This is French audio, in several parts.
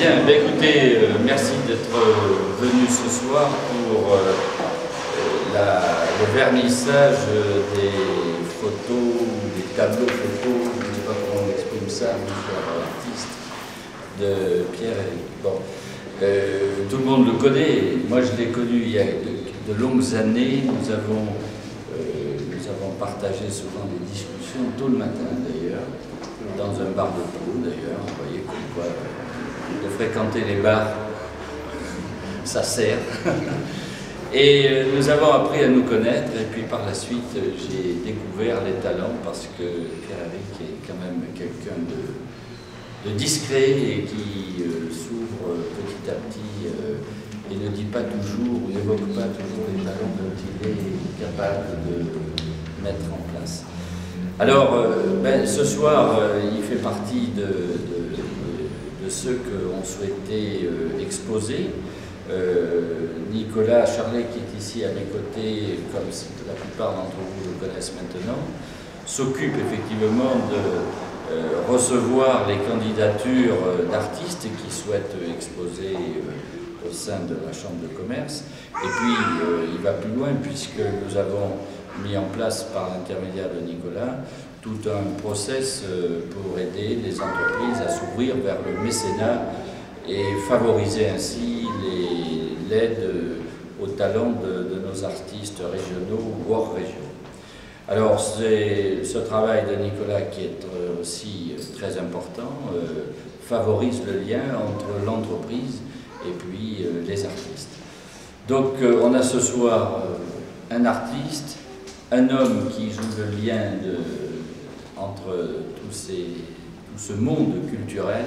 Bien, ben écoutez, merci d'être venu ce soir pour le vernissage des photos, des tableaux photos, je ne sais pas comment on exprime ça, l'artiste de Pierre-Éric. Bon, tout le monde le connaît, moi je l'ai connu il y a de longues années, nous avons partagé souvent des discussions, tôt le matin d'ailleurs, dans un bar de Pau d'ailleurs, vous voyez comme quoi de fréquenter les bars, ça sert. Et nous avons appris à nous connaître, et puis par la suite j'ai découvert les talents parce que Pierre-Éric est quand même quelqu'un de discret et qui s'ouvre petit à petit et ne dit pas toujours, ou n'évoque pas toujours les talents dont il est capable de mettre en place. Alors, ce soir, il fait partie de ceux qu'on souhaitait exposer. Nicolas Charlet, qui est ici à mes côtés, comme la plupart d'entre vous le connaissent maintenant, s'occupe effectivement de recevoir les candidatures d'artistes qui souhaitent exposer au sein de la Chambre de commerce. Et puis, il va plus loin puisque nous avons mis en place par l'intermédiaire de Nicolas tout un process pour aider les entreprises à s'ouvrir vers le mécénat et favoriser ainsi l'aide aux talents de nos artistes régionaux ou hors région. Alors ce travail de Nicolas qui est aussi très important favorise le lien entre l'entreprise et puis les artistes. Donc on a ce soir un artiste, un homme qui joue le lien entre tout ce monde culturel,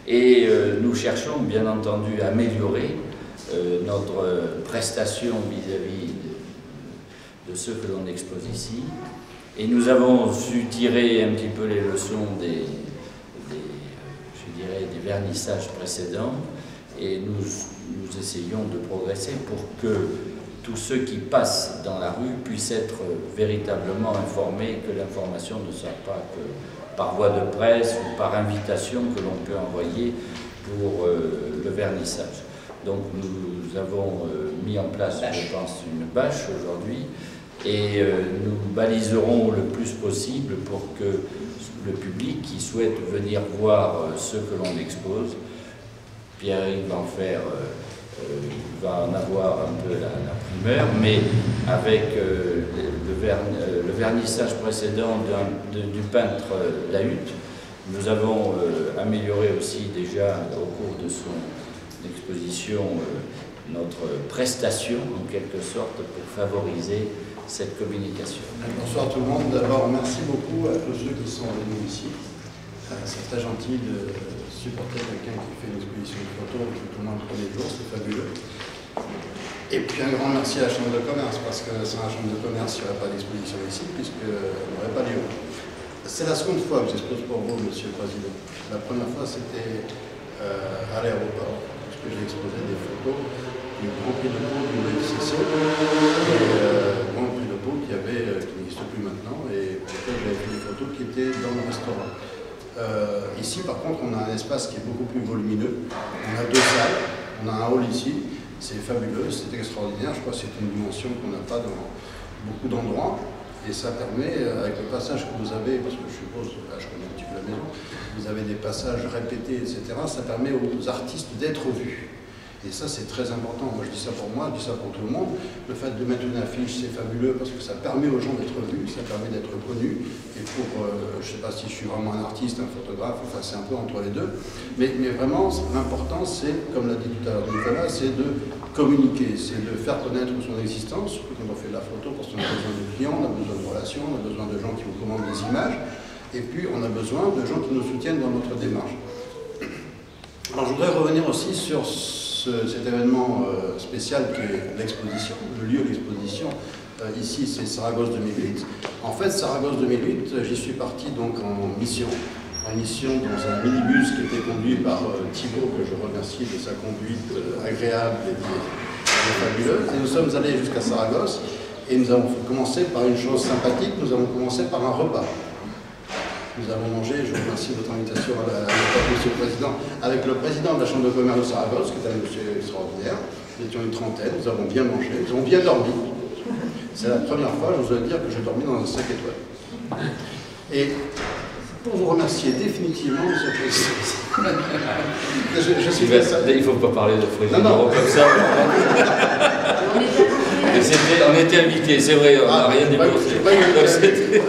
et nous cherchons bien entendu à améliorer notre prestation vis-à-vis de ceux que l'on expose ici, et nous avons su tirer un petit peu les leçons des vernissages précédents, et nous essayons de progresser pour que tous ceux qui passent dans la rue puissent être véritablement informés, que l'information ne soit pas que par voie de presse ou par invitation que l'on peut envoyer pour le vernissage. Donc nous avons mis en place, je pense, une bâche aujourd'hui, et nous baliserons le plus possible pour que le public qui souhaite venir voir ce que l'on expose, Pierre-Éric va en faire, va en avoir un peu la primeur, mais avec le vernissage précédent du peintre Lahutte, nous avons amélioré aussi déjà au cours de son exposition notre prestation en quelque sorte pour favoriser cette communication. Bonsoir tout le monde. D'abord, merci beaucoup à tous ceux qui sont venus ici. C'est très gentil de supporter quelqu'un qui fait une exposition de photos tout au moins le premier jour, c'est fabuleux. Et puis un grand merci à la Chambre de commerce, parce que sans la Chambre de commerce, il n'y aurait pas d'exposition ici, puisqu'il n'y aurait pas lieu. C'est la seconde fois que j'expose pour vous, Monsieur le Président. La première fois, c'était à l'aéroport, puisque j'ai exposé des photos du Grand Prix de Pau du ULCC, et Grand Prix de Pau qui n'existe plus maintenant, et pour lequel j'avais fait des photos qui étaient dans le restaurant. Ici, par contre, on a un espace qui est beaucoup plus volumineux. On a deux salles, on a un hall ici, c'est fabuleux, c'est extraordinaire. Je crois que c'est une dimension qu'on n'a pas dans beaucoup d'endroits. Et ça permet, avec le passage que vous avez, parce que je suppose, là, je connais un petit peu la maison, vous avez des passages répétés, etc. Ça permet aux artistes d'être vus. Et ça, c'est très important. Moi, je dis ça pour moi, je dis ça pour tout le monde. Le fait de mettre une affiche, c'est fabuleux parce que ça permet aux gens d'être vus, ça permet d'être connus. Et pour, je ne sais pas si je suis vraiment un artiste, un photographe, enfin, c'est un peu entre les deux. Mais vraiment, l'important, c'est, comme l'a dit tout à l'heure Nicolas, c'est de communiquer, c'est de faire connaître son existence, surtout quand on fait de la photo, parce qu'on a besoin de clients, on a besoin de relations, on a besoin de gens qui vous commandent des images. Et puis, on a besoin de gens qui nous soutiennent dans notre démarche. Alors, je voudrais revenir aussi sur cet événement spécial qui est l'exposition, le lieu de l'exposition. Ici, c'est Saragosse 2008. En fait, Saragosse 2008, j'y suis parti donc en mission dans un minibus qui était conduit par Thibaut, que je remercie de sa conduite agréable et fabuleuse. Et nous sommes allés jusqu'à Saragosse et nous avons commencé par une chose sympathique, nous avons commencé par un repas. Nous avons mangé, je vous remercie de votre invitation à l'époque, Monsieur le Président, avec le président de la Chambre de commerce de Saragosse, qui est un monsieur extraordinaire. Nous étions une trentaine, nous avons bien mangé, nous avons bien dormi. C'est la première fois, je vous dois dire, que j'ai dormi dans un 5 étoiles. Et pour vous remercier définitivement, Monsieur le Président, je suis très il ne faut pas parler de Frédéric Moreau comme ça. On était invités, c'est vrai, on n'a rien déboursé.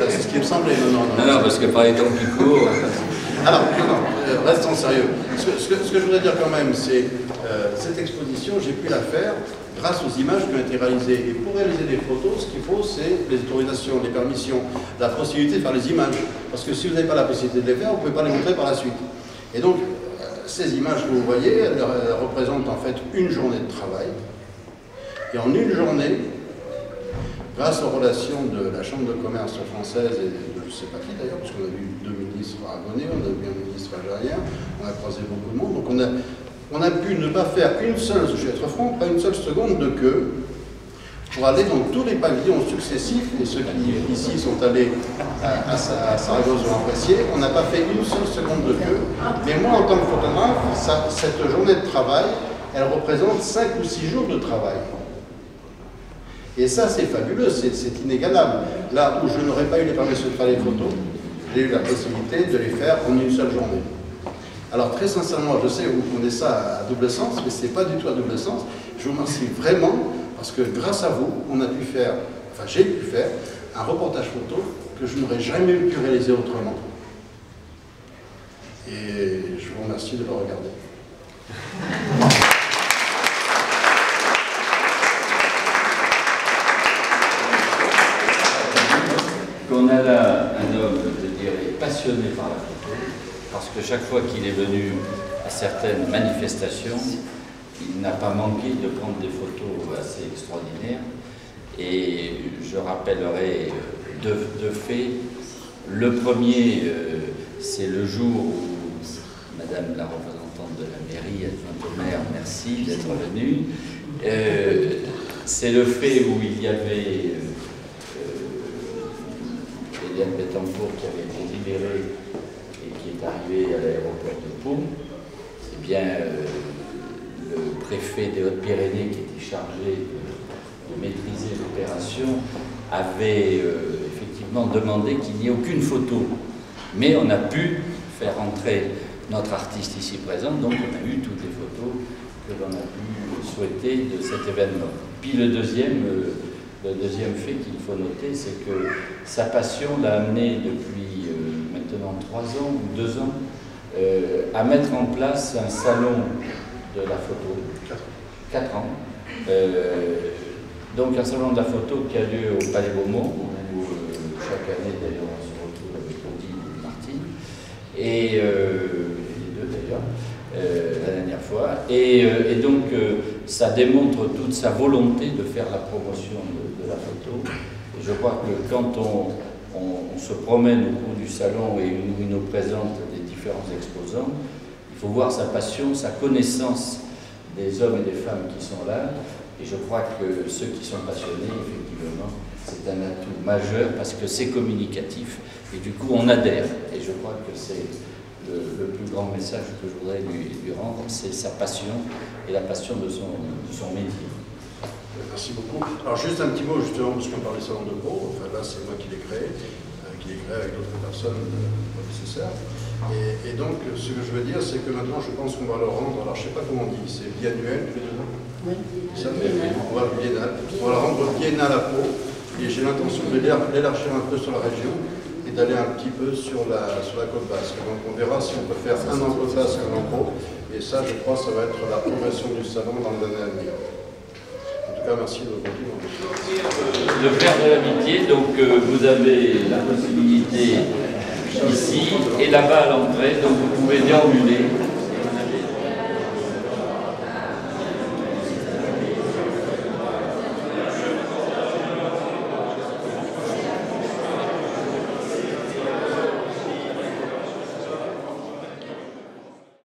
C'est ce qui me semblait, non, parce que par les temps qui courent... Alors, restons sérieux. Ce que je voudrais dire quand même, c'est cette exposition, j'ai pu la faire grâce aux images qui ont été réalisées. Et pour réaliser des photos, ce qu'il faut, c'est les autorisations, les permissions, la possibilité de faire les images. Parce que si vous n'avez pas la possibilité de les faire, vous ne pouvez pas les montrer par la suite. Et donc, ces images que vous voyez, elles représentent en fait une journée de travail. Et en une journée, grâce aux relations de la Chambre de commerce française et de je ne sais pas qui d'ailleurs, parce qu'on a vu 2 ministres aragonais, on a vu un ministre algérien, on a croisé beaucoup de monde, donc on a pu ne pas faire une seule, je vais être franc, pas une seule seconde de queue pour aller dans tous les pavillons successifs, et ceux qui ici sont allés à Saragosse vont apprécier, on n'a pas fait une seule seconde de queue, mais moi en tant que photographe, cette journée de travail, elle représente 5 ou 6 jours de travail. Et ça, c'est fabuleux, c'est inégalable. Là où je n'aurais pas eu les permissions de faire les photos, j'ai eu la possibilité de les faire en une seule journée. Alors très sincèrement, je sais que vous prenez ça à double sens, mais ce n'est pas du tout à double sens. Je vous remercie vraiment, parce que grâce à vous, on a pu faire, enfin j'ai pu faire, un reportage photo que je n'aurais jamais pu réaliser autrement. Et je vous remercie de le regarder. Qu'on a là un homme, je dirais, passionné par la photo, parce que chaque fois qu'il est venu à certaines manifestations, il n'a pas manqué de prendre des photos assez extraordinaires. Et je rappellerai deux faits. Le premier, c'est le jour où Madame la représentante de la mairie, adjointe au maire, merci d'être venue. C'est le fait où il y avait Eliane Bettencourt qui avait été libérée et qui est arrivée à l'aéroport de Pau. C'est bien le préfet des Hautes-Pyrénées qui était chargé de maîtriser l'opération avait effectivement demandé qu'il n'y ait aucune photo. Mais on a pu faire entrer notre artiste ici présent, donc on a eu toutes les photos que l'on a pu souhaiter de cet événement. Puis le deuxième fait qu'il faut noter, c'est que sa passion l'a amené depuis maintenant 3 ans ou 2 ans à mettre en place un salon de la photo. 4 ans. Donc un salon de la photo qui a lieu au Palais Beaumont, où chaque année d'ailleurs on se retrouve avec Odile et Martine, et les deux d'ailleurs, la dernière fois. Et donc ça démontre toute sa volonté de faire la promotion de la photo. Et je crois que quand on se promène au cours du salon et il nous présente les différents exposants, il faut voir sa passion, sa connaissance des hommes et des femmes qui sont là. Et je crois que ceux qui sont passionnés, effectivement, c'est un atout majeur parce que c'est communicatif et du coup on adhère. Et je crois que c'est le plus grand message que je voudrais lui rendre, c'est sa passion et la passion de son métier. Merci beaucoup. Alors juste un petit mot justement, parce qu'on parle du salon de Pau, enfin là c'est moi qui l'ai créé avec d'autres personnes nécessaires. Et donc ce que je veux dire, c'est que maintenant je pense qu'on va le rendre, alors je ne sais pas comment on dit, c'est biannuel tous les 2 ans. Oui. Ça fait on va le biennal. On va le rendre biennal à Pau, et j'ai l'intention de l'élargir un peu sur la région et d'aller un petit peu sur la côte basque. Donc on verra si on peut faire un an côte basque, un an Pau, et ça je crois ça va être la progression du salon dans l'année à venir. Merci de votre compliment. Le père de l'amitié, donc vous avez la possibilité ici et là-bas à l'entrée, donc vous pouvez déambuler.